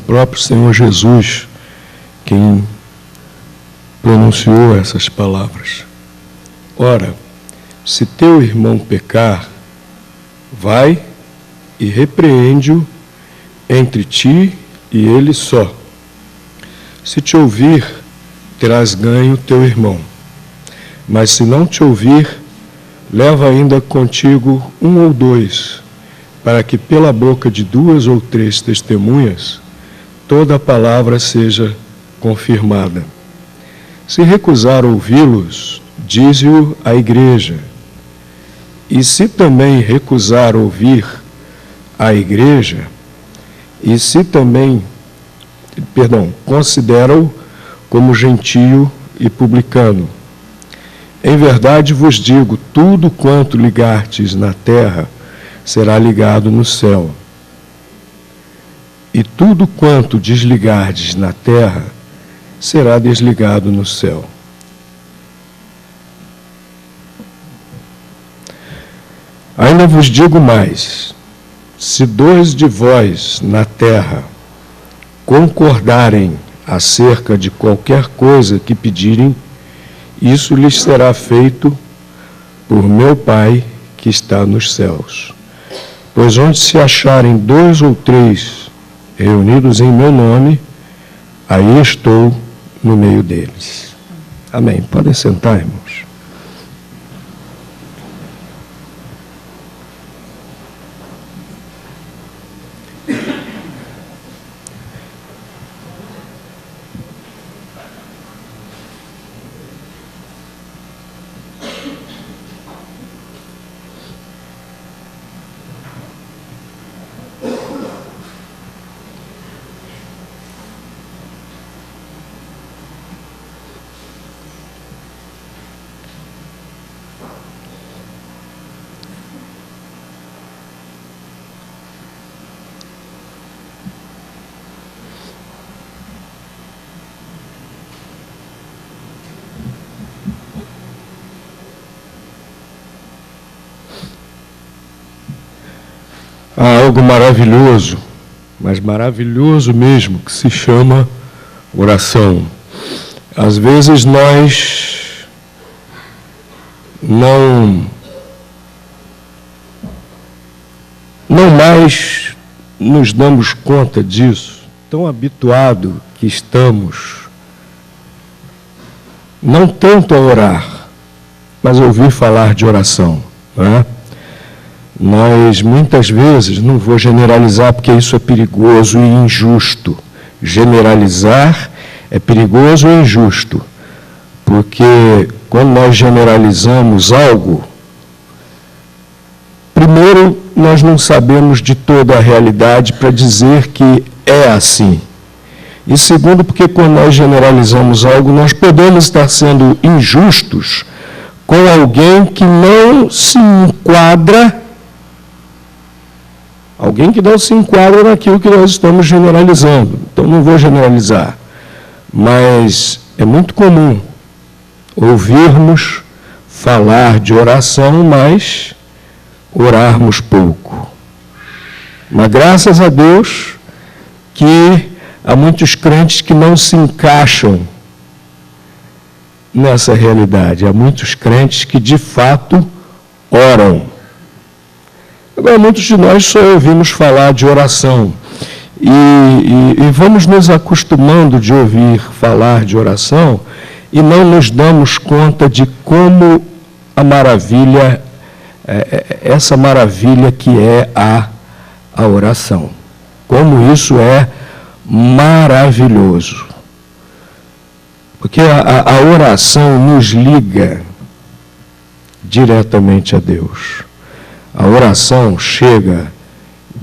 próprio Senhor Jesus quem pronunciou essas palavras. Ora, se teu irmão pecar, vai e repreende-o entre ti e ele só. Se te ouvir, terás ganho teu irmão. Mas se não te ouvir, leva ainda contigo 1 ou 2, para que pela boca de 2 ou 3 testemunhas, toda a palavra seja confirmada. Se recusar ouvi-los, dize-o à igreja. E se também recusar ouvir a igreja, considera-o como gentio e publicano. Em verdade vos digo, tudo quanto ligardes na terra será ligado no céu. E tudo quanto desligardes na terra será desligado no céu. Ainda vos digo mais, se 2 de vós na terra concordarem acerca de qualquer coisa que pedirem, isso lhes será feito por meu Pai que está nos céus. Pois onde se acharem 2 ou 3 reunidos em meu nome, aí estou no meio deles. Amém. Podem sentar, irmãos. Há algo maravilhoso, mas maravilhoso mesmo, que se chama oração. Às vezes nós não mais nos damos conta disso, tão habituado que estamos, não tanto a orar, mas a ouvir falar de oração, não é? Nós, muitas vezes, não vou generalizar porque isso é perigoso e injusto. Generalizar é perigoso e injusto, porque quando nós generalizamos algo, primeiro, nós não sabemos de toda a realidade para dizer que é assim. E segundo, porque quando nós generalizamos algo, nós podemos estar sendo injustos com alguém que não se enquadra naquilo que nós estamos generalizando. Então, não vou generalizar. Mas é muito comum ouvirmos falar de oração, mas orarmos pouco. Mas, graças a Deus, que há muitos crentes que não se encaixam nessa realidade. Há muitos crentes que, de fato, oram. Agora, muitos de nós só ouvimos falar de oração e vamos nos acostumando de ouvir falar de oração e não nos damos conta de como essa maravilha que é a oração. Como isso é maravilhoso. Porque a oração nos liga diretamente a Deus. A oração chega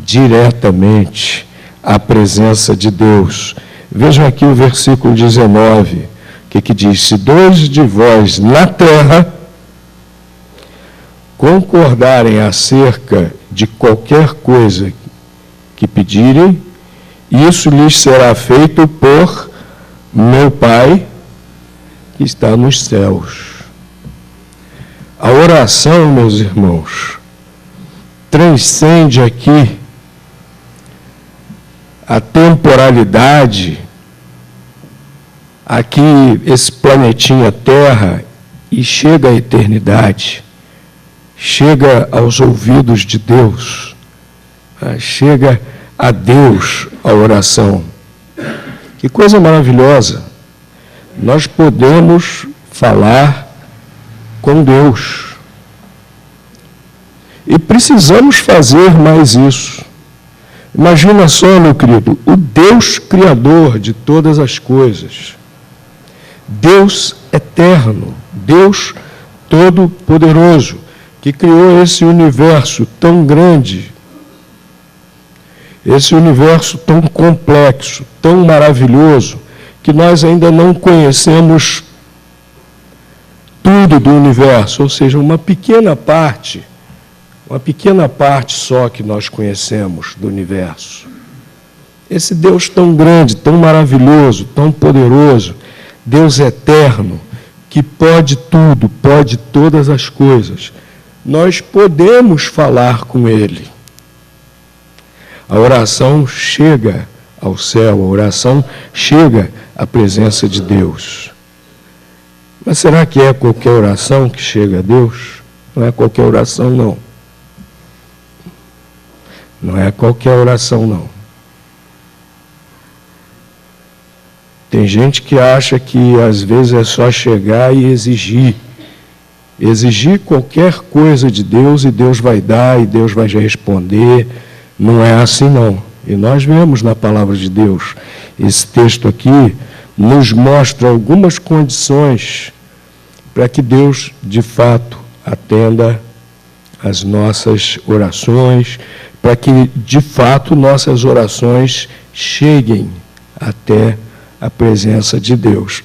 diretamente à presença de Deus. Vejam aqui o versículo 19, que diz: se 2 de vós na terra concordarem acerca de qualquer coisa que pedirem, isso lhes será feito por meu Pai que está nos céus. A oração, meus irmãos, transcende aqui a temporalidade, aqui esse planetinha Terra, e chega à eternidade, chega aos ouvidos de Deus, chega a Deus a oração. Que coisa maravilhosa! Nós podemos falar com Deus. E precisamos fazer mais isso. Imagina só, meu querido, o Deus Criador de todas as coisas, Deus eterno, Deus Todo-Poderoso, que criou esse universo tão grande, esse universo tão complexo, tão maravilhoso, que nós ainda não conhecemos tudo do universo, ou seja, uma pequena parte só que nós conhecemos do universo. Esse Deus tão grande, tão maravilhoso, tão poderoso, Deus eterno, que pode tudo, pode todas as coisas, nós podemos falar com Ele. A oração chega ao céu, a oração chega à presença de Deus. Mas será que é qualquer oração que chega a Deus? Não é qualquer oração, não. Não é qualquer oração, não. Tem gente que acha que às vezes é só chegar e exigir. Exigir qualquer coisa de Deus e Deus vai dar e Deus vai responder. Não é assim, não. E nós vemos na palavra de Deus, esse texto aqui nos mostra algumas condições para que Deus, de fato, atenda às nossas orações, para que, de fato, nossas orações cheguem até a presença de Deus.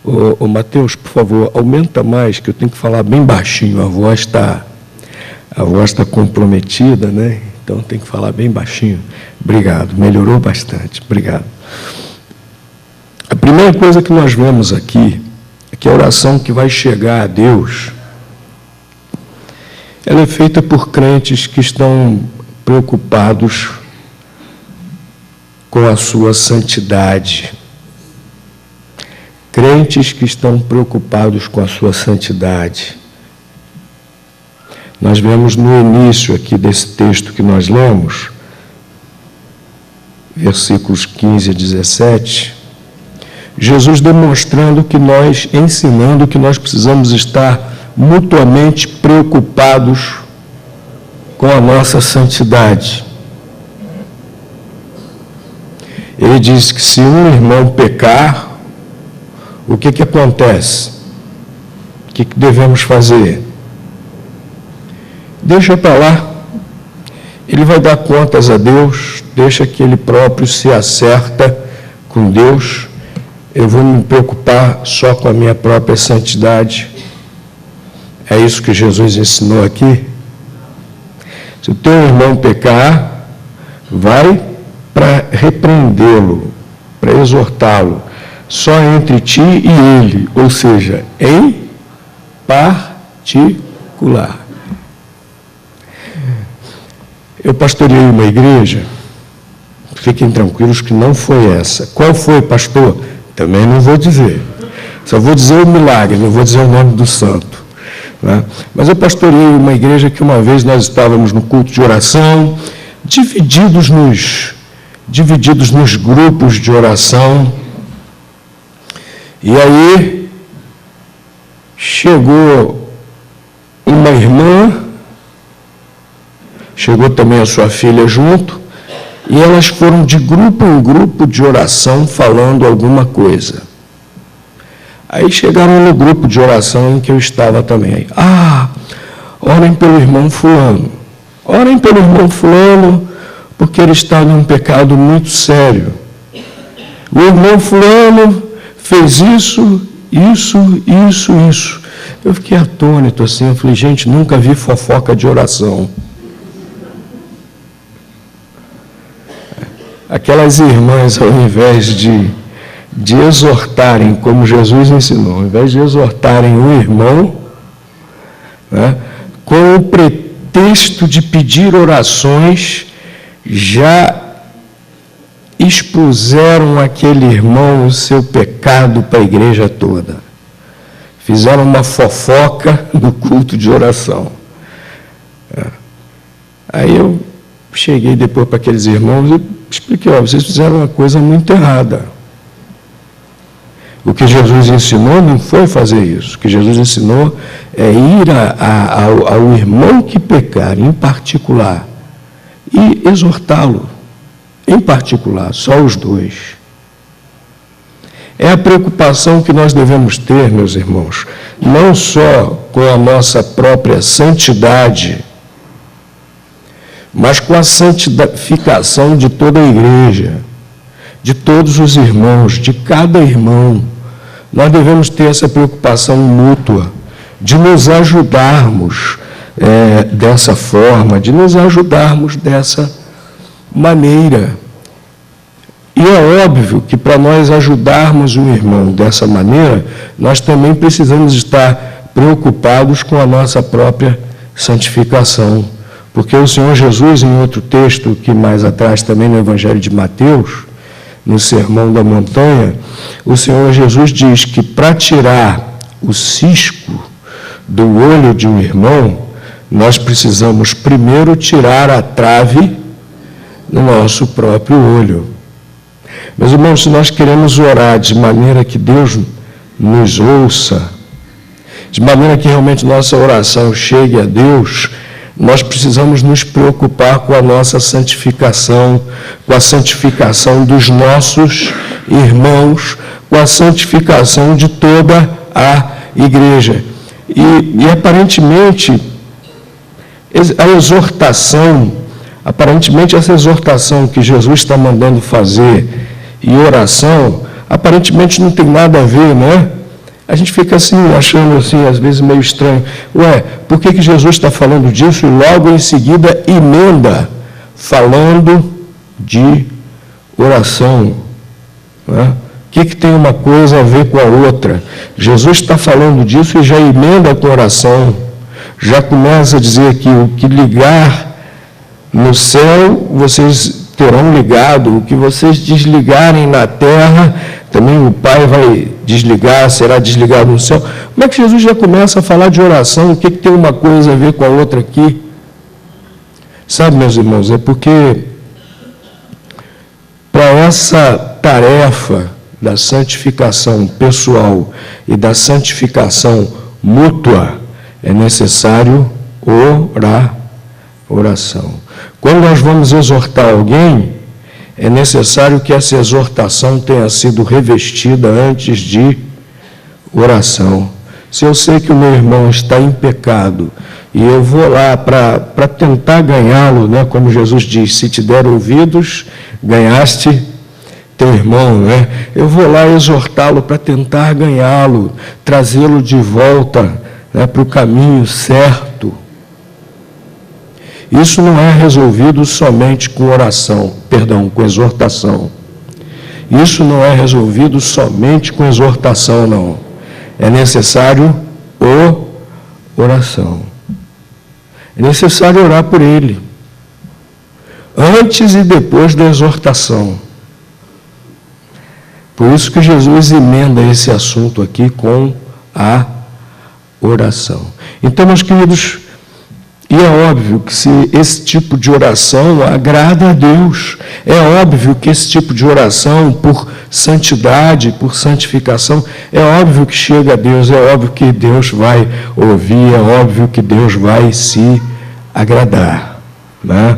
Ô Mateus, por favor, aumenta mais, que eu tenho que falar bem baixinho, a voz está comprometida, né? Então tem que falar bem baixinho. Obrigado, melhorou bastante, obrigado. A primeira coisa que nós vemos aqui é que a oração que vai chegar a Deus, ela é feita por crentes que estão preocupados com a sua santidade. Crentes que estão preocupados com a sua santidade. Nós vemos no início aqui desse texto que nós lemos, versículos 15 a 17, Jesus demonstrando que nós, ensinando que nós precisamos estar mutuamente preocupados com a nossa santidade. Ele diz que se um irmão pecar, o que acontece? O que devemos fazer? Deixa para lá. Ele vai dar contas a Deus, deixa que ele próprio se acerta com Deus. Eu vou me preocupar só com a minha própria santidade. É isso que Jesus ensinou aqui. Se o teu irmão pecar, vai para repreendê-lo, para exortá-lo, só entre ti e ele, ou seja, em particular. Eu pastoreei uma igreja, fiquem tranquilos que não foi essa. Qual foi, pastor? Também não vou dizer. Só vou dizer o milagre, não vou dizer o nome do santo. Né? Mas eu pastoreei uma igreja que uma vez nós estávamos no culto de oração, divididos nos grupos de oração. E aí chegou uma irmã, chegou também a sua filha junto, e elas foram de grupo em grupo de oração falando alguma coisa. Aí chegaram no grupo de oração em que eu estava também. Orem pelo irmão fulano. Orem pelo irmão fulano, porque ele está num pecado muito sério. O irmão fulano fez isso. Eu fiquei atônito assim, eu falei, gente, nunca vi fofoca de oração. Aquelas irmãs, ao invés de exortarem, como Jesus ensinou, ao invés de exortarem o irmão, né, com o pretexto de pedir orações, já expuseram aquele irmão o seu pecado para a igreja toda. Fizeram uma fofoca no culto de oração. Aí eu cheguei depois para aqueles irmãos e expliquei, vocês fizeram uma coisa muito errada. O que Jesus ensinou não foi fazer isso. O que Jesus ensinou é ir ao irmão que pecar, em particular, e exortá-lo, em particular, só os dois. É a preocupação que nós devemos ter, meus irmãos, não só com a nossa própria santidade, mas com a santificação de toda a igreja, de todos os irmãos, de cada irmão. Nós devemos ter essa preocupação mútua, de nos ajudarmos dessa forma, de nos ajudarmos dessa maneira. E é óbvio que para nós ajudarmos o irmão dessa maneira, nós também precisamos estar preocupados com a nossa própria santificação. Porque o Senhor Jesus, em outro texto, que mais atrás também no Evangelho de Mateus, no Sermão da Montanha, o Senhor Jesus diz que para tirar o cisco do olho de um irmão, nós precisamos primeiro tirar a trave do nosso próprio olho. Meus irmãos, se nós queremos orar de maneira que Deus nos ouça, de maneira que realmente nossa oração chegue a Deus, nós precisamos nos preocupar com a nossa santificação, com a santificação dos nossos irmãos, com a santificação de toda a igreja. E aparentemente, a exortação, essa exortação que Jesus está mandando fazer e oração, aparentemente não tem nada a ver, né? A gente fica assim, achando assim, às vezes meio estranho. Por que Jesus está falando disso e logo em seguida emenda falando de oração? O que tem uma coisa a ver com a outra? Jesus está falando disso e já emenda com oração. Já começa a dizer que o que ligar no céu, vocês terão ligado. O que vocês desligarem na terra, também o Pai vai desligar, será desligado no céu. Como é que Jesus já começa a falar de oração? O que tem uma coisa a ver com a outra aqui? Sabe, meus irmãos, é porque para essa tarefa da santificação pessoal e da santificação mútua, é necessário oração. Quando nós vamos exortar alguém, é necessário que essa exortação tenha sido revestida antes de oração. Se eu sei que o meu irmão está em pecado e eu vou lá para tentar ganhá-lo, né? Como Jesus diz, se te der ouvidos, ganhaste teu irmão, né? Eu vou lá exortá-lo para tentar ganhá-lo, trazê-lo de volta, né, para o caminho certo. Isso não é resolvido somente com com exortação. Isso não é resolvido somente com exortação, não. É necessário oração. É necessário orar por ele, antes e depois da exortação. Por isso que Jesus emenda esse assunto aqui com a oração. Então, meus queridos, e é óbvio que se esse tipo de oração agrada a Deus, é óbvio que esse tipo de oração, por santidade, por santificação, é óbvio que chega a Deus, é óbvio que Deus vai ouvir, é óbvio que Deus vai se agradar, né?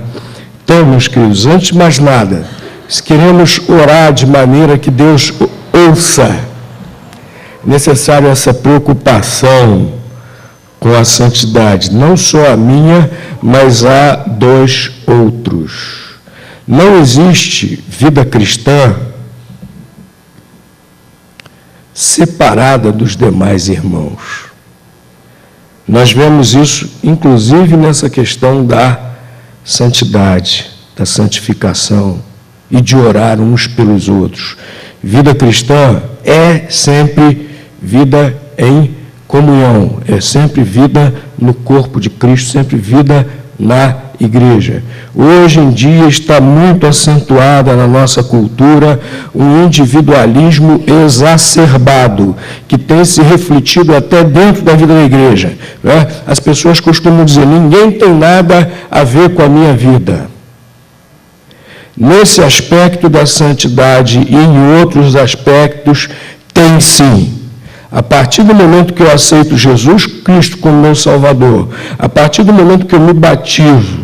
Então, meus queridos, antes de mais nada, se queremos orar de maneira que Deus ouça, é necessário essa preocupação com a santidade, não só a minha, mas a dos outros. Não existe vida cristã separada dos demais irmãos. Nós vemos isso, inclusive, nessa questão da santidade, da santificação e de orar uns pelos outros. Vida cristã é sempre vida em comunhão, é sempre vida no corpo de Cristo, sempre vida na igreja. Hoje em dia está muito acentuada na nossa cultura um individualismo exacerbado, que tem se refletido até dentro da vida da igreja, né? As pessoas costumam dizer, ninguém tem nada a ver com a minha vida. Nesse aspecto da santidade e em outros aspectos, tem sim. A partir do momento que eu aceito Jesus Cristo como meu Salvador, a partir do momento que eu me batizo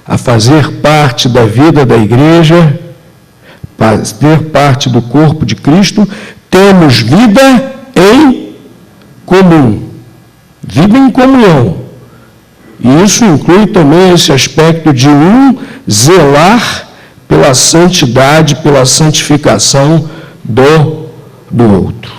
a fazer parte da vida da igreja, fazer parte do corpo de Cristo, temos vida em comum, vida em comunhão. E isso inclui também esse aspecto de zelar pela santidade, pela santificação do outro.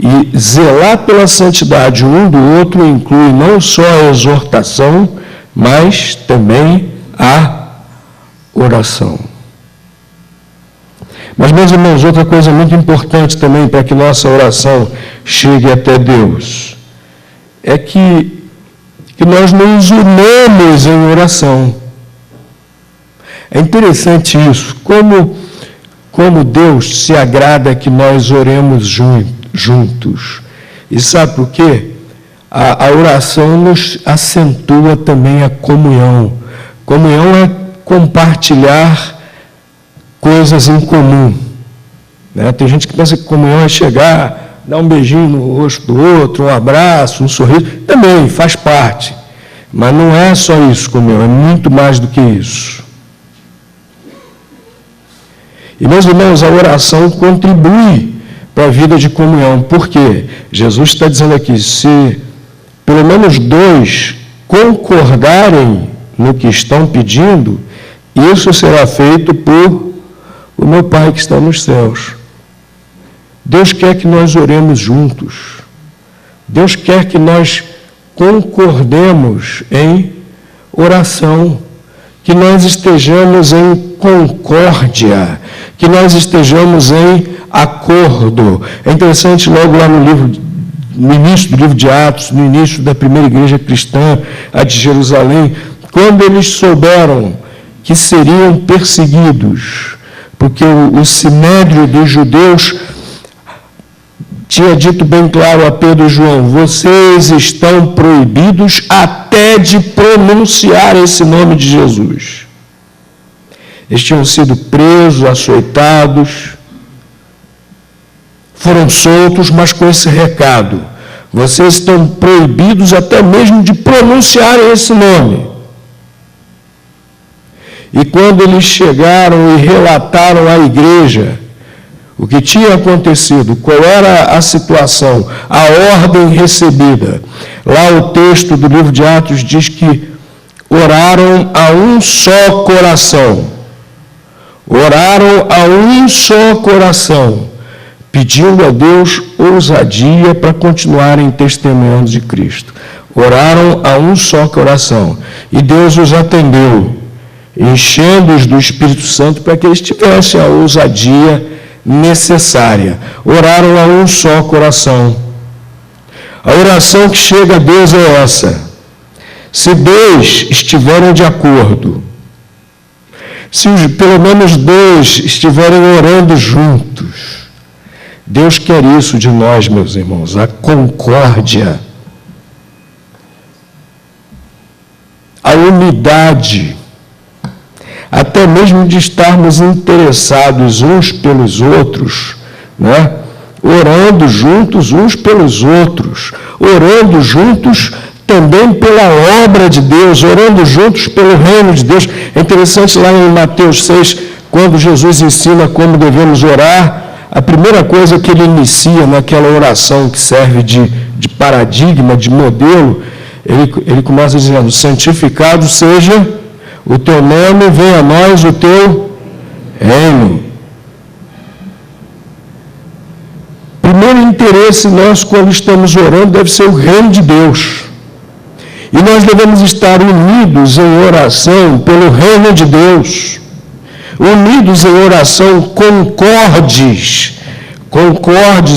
E zelar pela santidade um do outro inclui não só a exortação, mas também a oração. Mas, meus irmãos, outra coisa muito importante também para que nossa oração chegue até Deus é que nós nos unamos em oração. É interessante isso, como Deus se agrada que nós oremos juntos. E sabe por quê? A oração nos acentua também a comunhão. Comunhão é compartilhar coisas em comum, né? Tem gente que pensa que comunhão é chegar, dar um beijinho no rosto do outro, um abraço, um sorriso. Também faz parte. Mas não é só isso, comunhão, é muito mais do que isso. E, meus irmãos, a oração contribui para a vida de comunhão. Por quê? Jesus está dizendo aqui, se pelo menos 2 concordarem no que estão pedindo, isso será feito por o meu Pai que está nos céus. Deus quer que nós oremos juntos. Deus quer que nós concordemos em oração, que nós estejamos em concórdia, que nós estejamos em acordo. É interessante, logo lá no início do livro de Atos, no início da primeira igreja cristã, a de Jerusalém, quando eles souberam que seriam perseguidos, porque o sinédrio dos judeus tinha dito bem claro a Pedro e João, vocês estão proibidos até de pronunciar esse nome de Jesus. Eles tinham sido presos, açoitados, foram soltos, mas com esse recado, vocês estão proibidos até mesmo de pronunciar esse nome. E quando eles chegaram e relataram à igreja o que tinha acontecido, qual era a situação, a ordem recebida, lá o texto do livro de Atos diz que oraram a um só coração. Oraram a um só coração, pedindo a Deus ousadia para continuarem testemunhando de Cristo. Oraram a um só coração. E Deus os atendeu, enchendo-os do Espírito Santo para que eles tivessem a ousadia necessária. Oraram a um só coração. A oração que chega a Deus é essa. Se 2 estiverem de acordo, se pelo menos 2 estiverem orando juntos, Deus quer isso de nós, meus irmãos, a concórdia, a unidade, até mesmo de estarmos interessados uns pelos outros, né? Orando juntos uns pelos outros, orando juntos também pela obra de Deus, orando juntos pelo reino de Deus. É interessante lá em Mateus 6, quando Jesus ensina como devemos orar, a primeira coisa que ele inicia naquela oração que serve de paradigma, de modelo, ele começa dizendo, santificado seja o teu nome, venha a nós o teu reino. Primeiro interesse nosso quando estamos orando deve ser o reino de Deus. E nós devemos estar unidos em oração pelo reino de Deus. Unidos em oração, concordes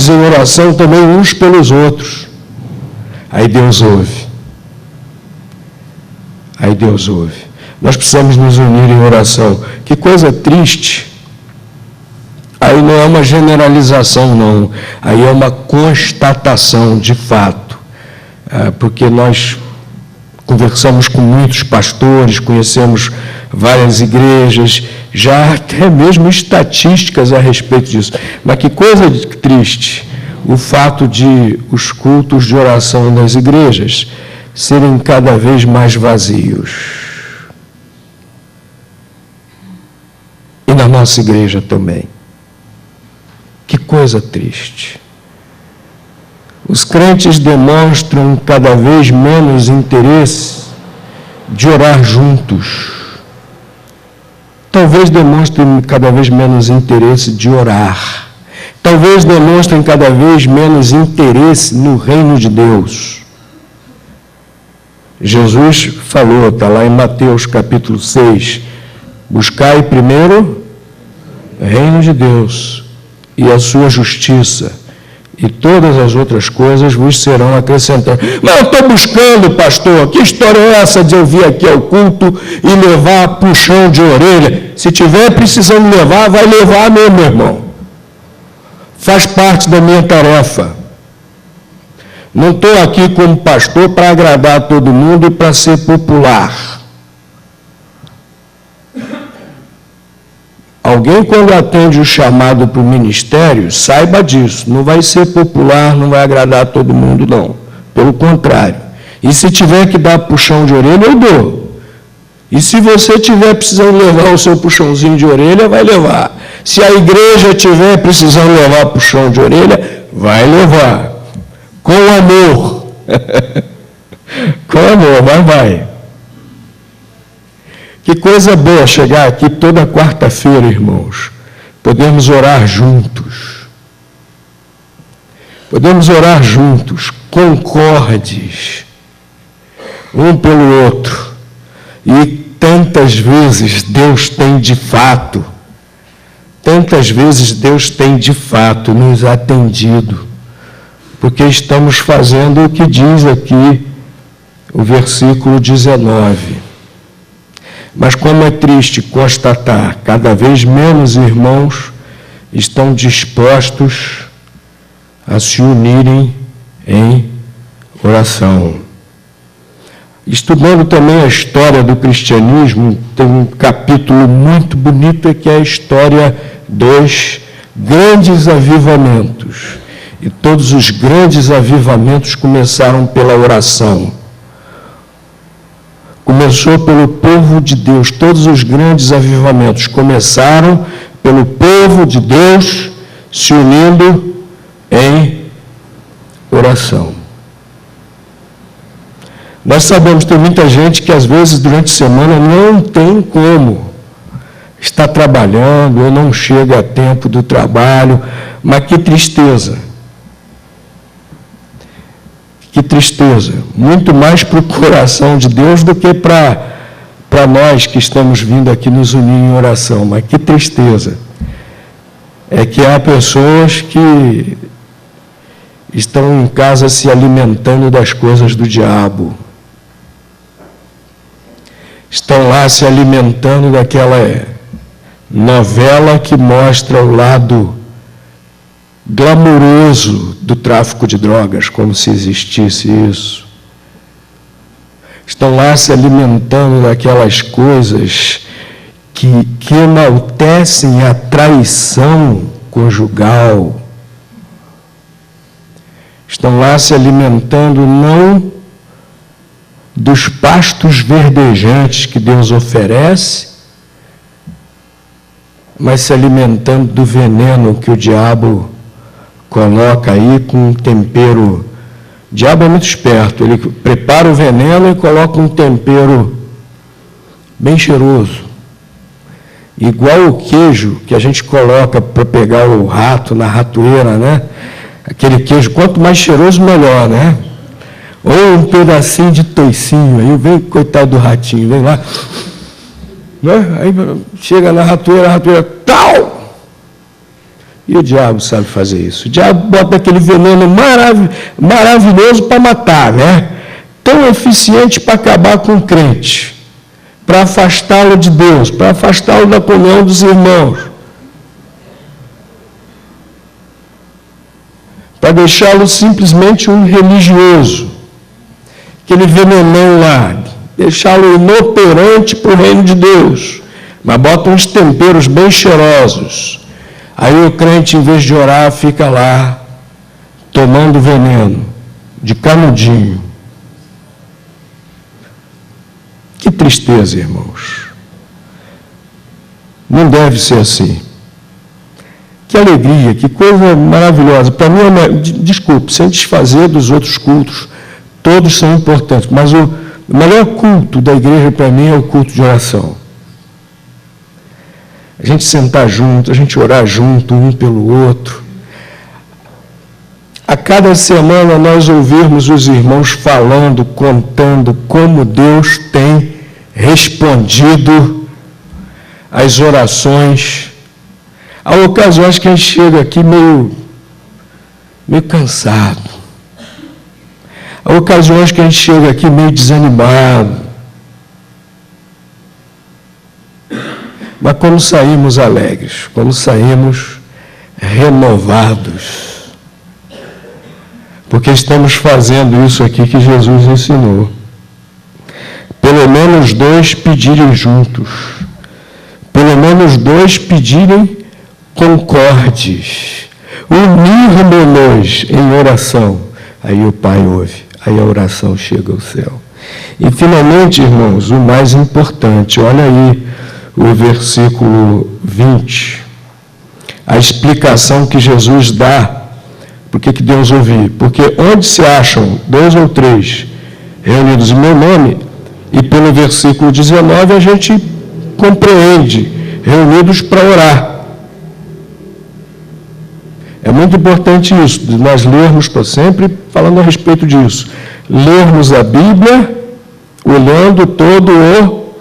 em oração também uns pelos outros. Aí Deus ouve. aí Deus ouve. Nós precisamos nos unir em oração. Que coisa triste. Aí não é uma generalização, não. Aí é uma constatação de fato. Porque nós conversamos com muitos pastores, conhecemos várias igrejas, já até mesmo estatísticas a respeito disso. Mas que coisa triste o fato de os cultos de oração das igrejas serem cada vez mais vazios. E na nossa igreja também. Que coisa triste. Os crentes demonstram cada vez menos interesse de orar juntos. Talvez demonstrem cada vez menos interesse de orar. Talvez demonstrem cada vez menos interesse no reino de Deus. Jesus falou, está lá em Mateus capítulo 6, buscai primeiro o reino de Deus e a sua justiça, e todas as outras coisas vos serão acrescentadas. Mas eu estou buscando, pastor, que história é essa de eu vir aqui ao culto e levar puxão de orelha? Se tiver precisando levar, vai levar mesmo, meu irmão. Faz parte da minha tarefa. Não estou aqui como pastor para agradar todo mundo e para ser popular. Alguém, quando atende o chamado para o ministério, saiba disso. Não vai ser popular, não vai agradar todo mundo, não. Pelo contrário. E se tiver que dar puxão de orelha, eu dou. E se você tiver precisando levar o seu puxãozinho de orelha, vai levar. Se a igreja tiver precisando levar puxão de orelha, vai levar. Com amor. Com amor, vai. Que coisa boa chegar aqui toda quarta-feira, irmãos. Podemos orar juntos. Podemos orar juntos, concordes, um pelo outro. E tantas vezes Deus tem de fato nos atendido. Porque estamos fazendo o que diz aqui o versículo 19. Mas como é triste constatar, cada vez menos irmãos estão dispostos a se unirem em oração. Estudando também a história do cristianismo, tem um capítulo muito bonito que é a história dos grandes avivamentos. E todos os grandes avivamentos começaram pela oração. Começou pelo povo de Deus. Todos os grandes avivamentos começaram pelo povo de Deus se unindo em oração. Nós sabemos que tem muita gente que às vezes durante a semana não tem como estar trabalhando ou não chega a tempo do trabalho, mas que tristeza. Que tristeza, muito mais para o coração de Deus do que para nós que estamos vindo aqui nos unir em oração. Mas que tristeza é que há pessoas que estão em casa se alimentando das coisas do diabo. Estão lá se alimentando daquela novela que mostra o lado glamouroso do tráfico de drogas, como se existisse isso. Estão lá se alimentando daquelas coisas que enaltecem a traição conjugal. Estão lá se alimentando não dos pastos verdejantes que Deus oferece, mas se alimentando do veneno que o diabo coloca aí com um tempero. O diabo é muito esperto, ele prepara o veneno e coloca um tempero bem cheiroso. Igual o queijo que a gente coloca para pegar o rato na ratoeira, né? Aquele queijo, quanto mais cheiroso, melhor, né? Ou um pedacinho de toicinho, aí vem, coitado do ratinho, vem lá, né? Aí chega na ratoeira, a ratoeira, tal! E o diabo sabe fazer isso. O diabo bota aquele veneno maravilhoso para matar, né? Tão eficiente para acabar com o crente. para afastá-lo de Deus, para afastá-lo da comunhão dos irmãos, para deixá-lo simplesmente um religioso, aquele venenão lá, deixá-lo inoperante para o reino de Deus, mas bota uns temperos bem cheirosos. Aí o crente, em vez de orar, fica lá, tomando veneno, de canudinho. Que tristeza, irmãos. Não deve ser assim. Que alegria, que coisa maravilhosa. Para mim, desculpe, sem desfazer dos outros cultos, todos são importantes, mas o melhor culto da igreja para mim é o culto de oração. A gente sentar junto, a gente orar junto, um pelo outro. A cada semana nós ouvirmos os irmãos falando, contando como Deus tem respondido às orações. Há ocasiões que a gente chega aqui meio cansado. Há ocasiões que a gente chega aqui meio desanimado. Mas como saímos alegres, como saímos renovados. Porque estamos fazendo isso aqui que Jesus ensinou. Pelo menos 2 pedirem juntos. Pelo menos 2 pedirem concordes. Unirmos-nos em oração. Aí o Pai ouve. Aí a oração chega ao céu. E finalmente, irmãos, o mais importante. Olha aí o versículo 20. A explicação que Jesus dá. Por que Deus ouviu? Porque onde se acham 2 ou 3 reunidos em meu nome, e pelo versículo 19 a gente compreende, reunidos para orar. É muito importante isso, de nós lermos, estou sempre falando a respeito disso, lermos a Bíblia, olhando todo o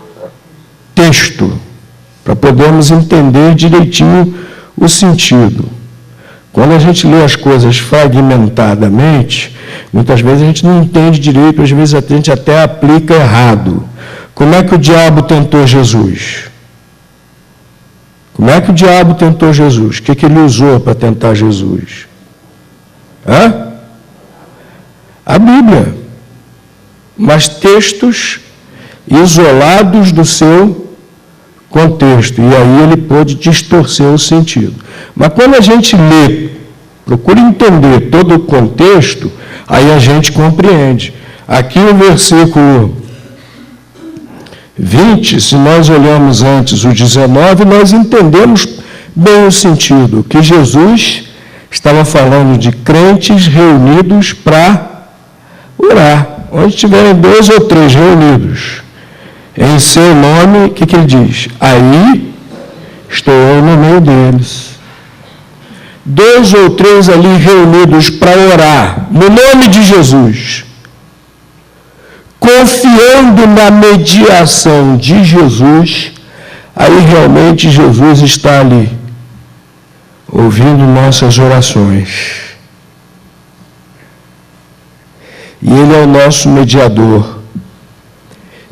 texto, para podermos entender direitinho o sentido. Quando a gente lê as coisas fragmentadamente, muitas vezes a gente não entende direito, às vezes a gente até aplica errado. Como é que o diabo tentou Jesus? Como é que o diabo tentou Jesus? O que ele usou para tentar Jesus? A Bíblia. Mas textos isolados do seu contexto, e aí ele pôde distorcer o sentido. Mas quando a gente lê, procura entender todo o contexto, aí a gente compreende. Aqui o versículo 20, se nós olhamos antes o 19, nós entendemos bem o sentido, que Jesus estava falando de crentes reunidos para orar. Onde tiverem 2 ou 3 reunidos em seu nome, o que ele diz? Aí estou eu no meio deles. 2 ou 3 ali reunidos para orar, no nome de Jesus, confiando na mediação de Jesus, aí realmente Jesus está ali, ouvindo nossas orações. E Ele é o nosso mediador.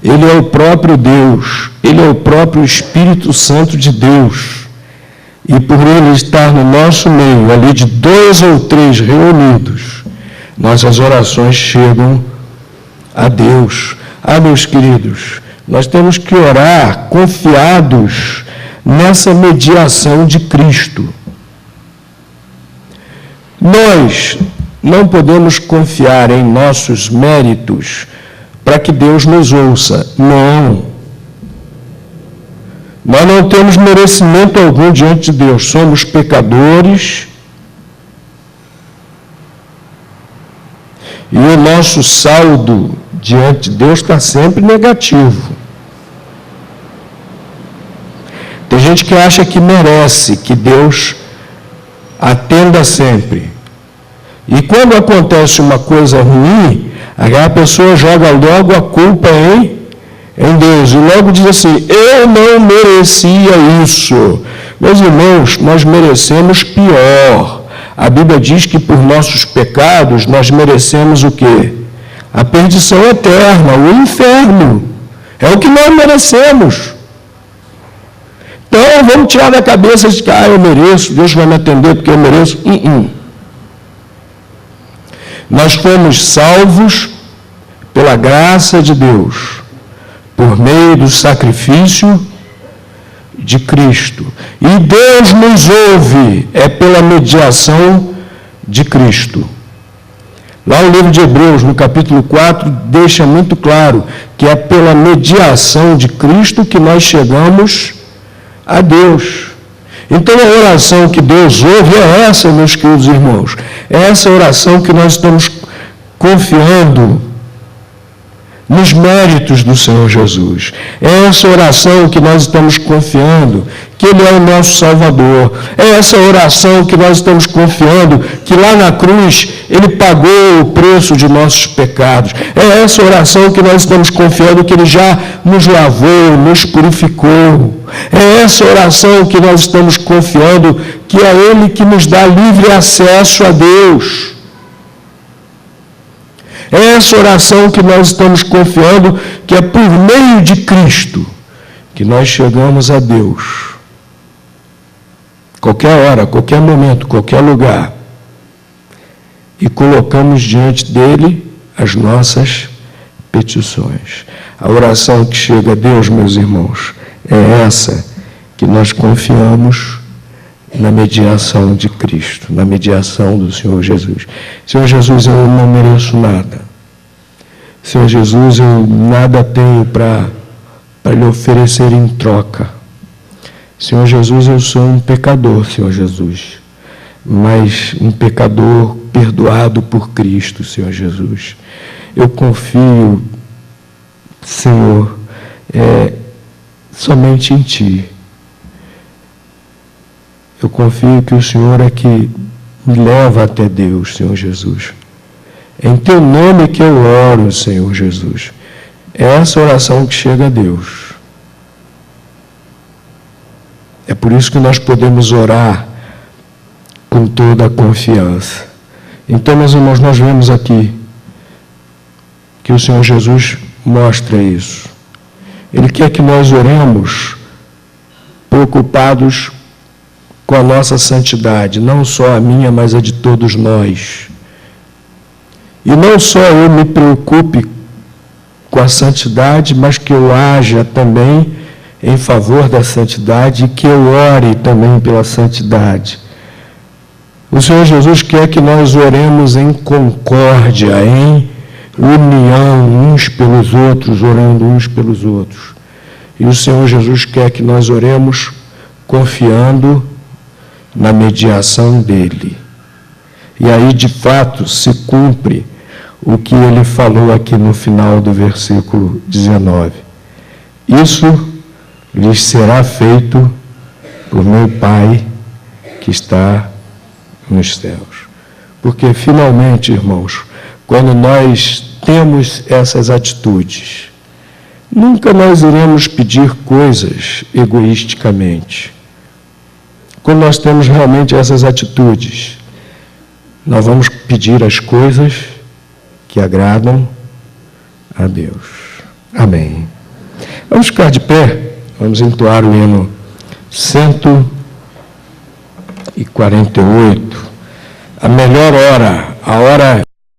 Ele é o próprio Deus, Ele é o próprio Espírito Santo de Deus. E por Ele estar no nosso meio, ali de 2 ou 3 reunidos, nossas orações chegam a Deus. Meus queridos, nós temos que orar confiados nessa mediação de Cristo. Nós não podemos confiar em nossos méritos para que Deus nos ouça. Não. Nós não temos merecimento algum diante de Deus. Somos pecadores. E o nosso saldo diante de Deus está sempre negativo. Tem gente que acha que merece que Deus atenda sempre. E quando acontece uma coisa ruim, a pessoa joga logo a culpa em Deus. E logo diz assim, eu não merecia isso. Meus irmãos, nós merecemos pior. A Bíblia diz que por nossos pecados nós merecemos o quê? A perdição eterna, o inferno. É o que nós merecemos. Então, vamos tirar da cabeça de que, eu mereço, Deus vai me atender porque eu mereço. Nós fomos salvos pela graça de Deus, por meio do sacrifício de Cristo. E Deus nos ouve, pela mediação de Cristo. Lá no livro de Hebreus, no capítulo 4, deixa muito claro que é pela mediação de Cristo que nós chegamos a Deus. Então a oração que Deus ouve é essa, meus queridos irmãos. É essa oração que nós estamos confiando nos méritos do Senhor Jesus. É essa oração que nós estamos confiando que Ele é o nosso Salvador. É essa oração que nós estamos confiando que lá na cruz Ele pagou o preço de nossos pecados. É essa oração que nós estamos confiando que Ele já nos lavou, nos purificou. É essa oração que nós estamos confiando que é Ele que nos dá livre acesso a Deus. É essa oração que nós estamos confiando que é por meio de Cristo que nós chegamos a Deus. Qualquer hora, qualquer momento, qualquer lugar. E colocamos diante dele as nossas petições. A oração que chega a Deus, meus irmãos, é essa que nós confiamos na mediação de Cristo, na mediação do Senhor Jesus. Senhor Jesus, eu não mereço nada. Senhor Jesus, eu nada tenho para lhe oferecer em troca. Senhor Jesus, eu sou um pecador, Senhor Jesus, mas um pecador perdoado por Cristo, Senhor Jesus. Eu confio, Senhor, somente em Ti. Eu confio que o Senhor é que me leva até Deus, Senhor Jesus. É em Teu nome que eu oro, Senhor Jesus. É essa oração que chega a Deus. É por isso que nós podemos orar com toda a confiança. Então, meus irmãos, nós vemos aqui que o Senhor Jesus mostra isso. Ele quer que nós oremos preocupados com a nossa santidade, não só a minha, mas a de todos nós. E não só eu me preocupe com a santidade, mas que eu haja também em favor da santidade e que eu ore também pela santidade. O Senhor Jesus quer que nós oremos em concórdia, em união uns pelos outros, orando uns pelos outros. E o Senhor Jesus quer que nós oremos confiando na mediação dele. E aí, de fato, se cumpre o que ele falou aqui no final do versículo 19. Isso lhes será feito por meu Pai que está nos céus. Porque, finalmente, irmãos, quando nós temos essas atitudes, nunca nós iremos pedir coisas egoisticamente. Quando nós temos realmente essas atitudes, nós vamos pedir as coisas que agradam a Deus. Amém. Vamos ficar de pé, vamos entoar o hino 148. A melhor hora, a hora